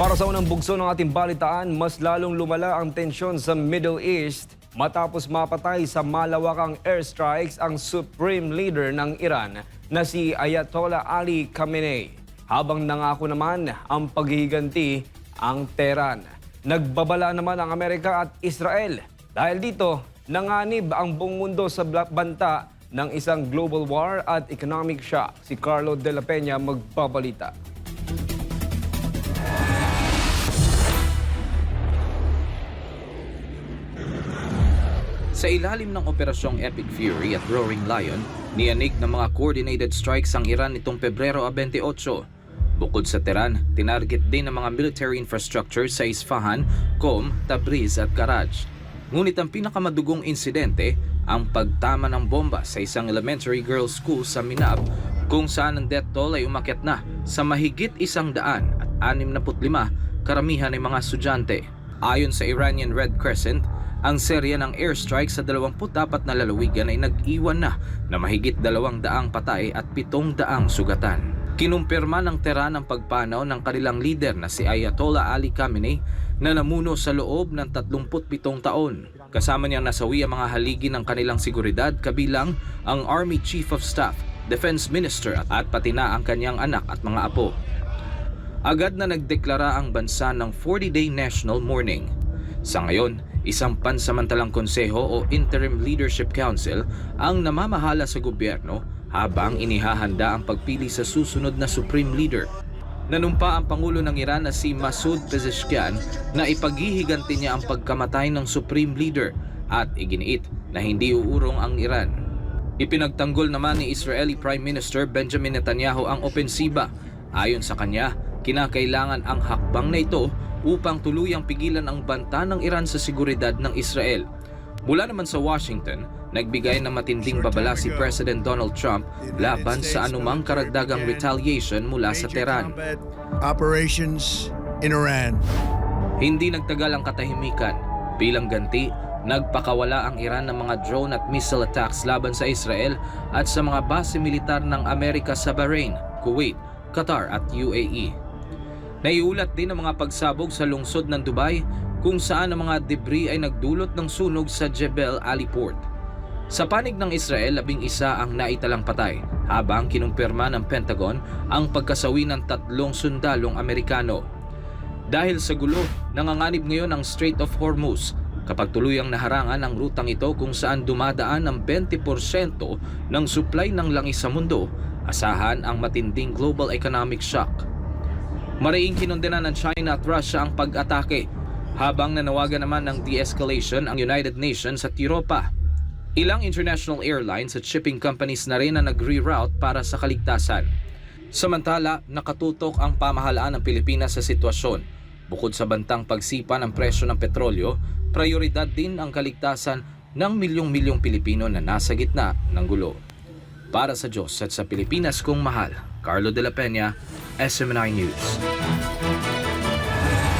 Para sa unang bugso ng ating balitaan, mas lalong lumala ang tensyon sa Middle East matapos mapatay sa malawakang airstrikes ang supreme leader ng Iran na si Ayatollah Ali Khamenei. Habang nangako naman ang paghihiganti ang Tehran. Nagbabala naman ang Amerika at Israel. Dahil dito, nanganib ang buong mundo sa banta ng isang global war at economic shock. Si Carlo de la Peña magbabalita. Sa ilalim ng Operasyong Epic Fury at Roaring Lion, niyanig ng mga coordinated strikes ang Iran nitong Pebrero 28. Bukod sa Tehran, tinarget din ng mga military infrastructure sa Isfahan, Qom, Tabriz at Karaj. Ngunit ang pinakamadugong insidente, ang pagtama ng bomba sa isang elementary girls' school sa Minab, kung saan ang death toll ay umakyat na sa mahigit 100 at 65, karamihan ay mga estudyante. Ayon sa Iranian Red Crescent, ang serya ng airstrike sa 24 na lalawigan ay nag-iwan na mahigit 200 patay at 700 sugatan. Kinumpirma ng Tehran ang pagpanaw ng kanilang leader na si Ayatollah Ali Khamenei na namuno sa loob ng 37 taon. Kasama niyang nasawi ang mga haligi ng kanilang seguridad kabilang ang Army Chief of Staff, Defense Minister at pati na ang kanyang anak at mga apo. Agad na nagdeklara ang bansa ng 40-day national mourning. Sa ngayon, isang pansamantalang konseho o Interim Leadership Council ang namamahala sa gobyerno habang inihahanda ang pagpili sa susunod na Supreme Leader. Nanumpa ang Pangulo ng Iran na si Masoud Pezeshkian na ipaghihiganti niya ang pagkamatay ng Supreme Leader at iginiit na hindi uurong ang Iran. Ipinagtanggol naman ni Israeli Prime Minister Benjamin Netanyahu ang opensiba. Ayon sa kanya, kinakailangan ang hakbang na ito upang tuluyang pigilan ang banta ng Iran sa seguridad ng Israel. Mula naman sa Washington, nagbigay ng matinding babala si President Donald Trump laban sa anumang karagdagang retaliation mula sa Tehran. Operations in Iran. Hindi nagtagal ang katahimikan. Bilang ganti, nagpakawala ang Iran ng mga drone at missile attacks laban sa Israel at sa mga base militar ng Amerika sa Bahrain, Kuwait, Qatar at UAE. Naiulat din ang mga pagsabog sa lungsod ng Dubai kung saan ang mga debris ay nagdulot ng sunog sa Jebel Ali Port. Sa panig ng Israel, 11 ang naitalang patay habang kinumpirma ng Pentagon ang pagkasawi ng 3 sundalong Amerikano. Dahil sa gulo, nanganganib ngayon ang Strait of Hormuz kapag tuluyang naharangan ang rutang ito kung saan dumadaan ang 20% ng supply ng langis sa mundo, asahan ang matinding global economic shock. Mariing kinondena ng China at Russia ang pag-atake, habang nanawagan naman ng de-escalation ang United Nations at Europa. Ilang international airlines at shipping companies na rin na nag-reroute para sa kaligtasan. Samantala, nakatutok ang pamahalaan ng Pilipinas sa sitwasyon. Bukod sa bantang pagsipa ng presyo ng petrolyo, prioridad din ang kaligtasan ng milyong-milyong Pilipino na nasa gitna ng gulo. Para sa Diyos at sa Pilipinas kong mahal, Carlo de la Peña, SMNI News.